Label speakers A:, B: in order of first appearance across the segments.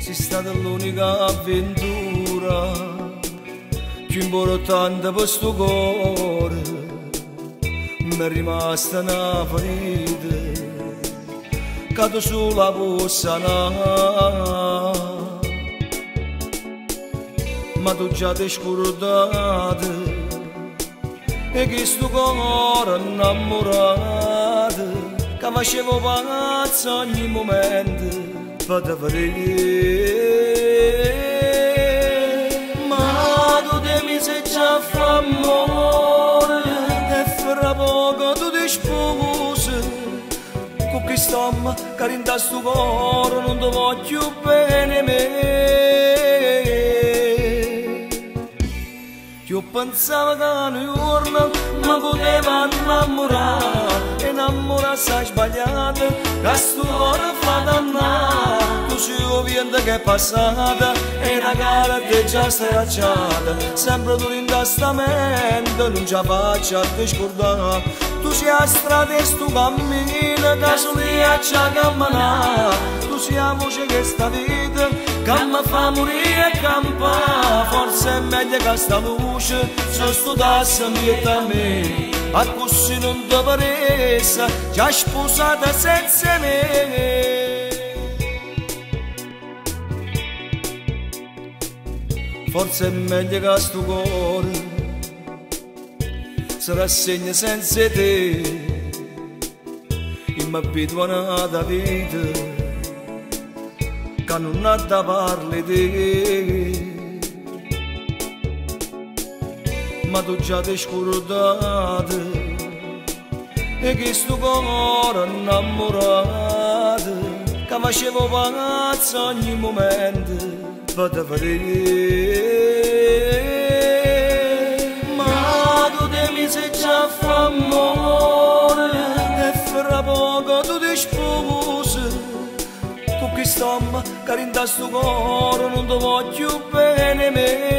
A: sei stata l'unica avventura più importante per sto cuore, mi è rimasta una ferita che tu sola puoi sanare. Ma tu già ti scordate e che sto cuore innamorato che facevo pazzo ogni momento per te vedere. Ma tu ti sei già fa amore e fra poco tu ti sposi con quest'uomo che rinda sto cuore non ti voglio bene me. Io pensavo che un giorno mi poteva innamorare, e innamorare sei sbagliata, che sto cuore fa dannare. Tu sei il vento che è passata e una cara che già stracciata, sempre tu rintastamento, non ce la faccio a te scordare. Tu sei a strada e sto cammino, che solia ci camminare. Tu sei la voce che sta vita, che mi fa morire e campare. Forse è meglio che sta luce se studiassi a me, a così non ti paresse già sposata senza me. Forse è meglio che sto cuore si rassegna senza te, e mi abituano alla vita che non ha da parli te. Ma tu già ti scordate e che sto cuore innamorato che facevo pazzo ogni momento per te vedere. Ma tu ti sei già fa amore e fra poco tu ti sposi con quest'uomo che rinda sto cuore non ti voglio bene me.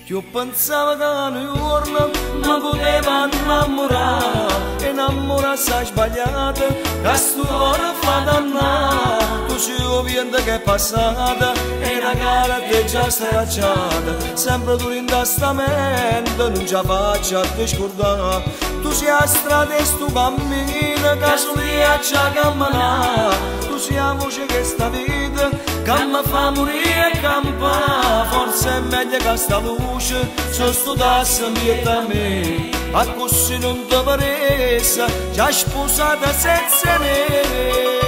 A: Io pensavo che un giorno mi poteva innamorare, e innamorare sei sbagliata, che sto cuore fa dannare. Tu sei il vento che è passata e una cara che già stracciata, sempre tu rintastamento, non ce la faccio a te scordare. Tu sei a strada e sto cammino, che solia ci camminare. Tu sei la voce che sta vita, che mi fa morire e campare. Forse è meglio che sta luce se studiassi a me, a così non ti paresse già sposata senza me.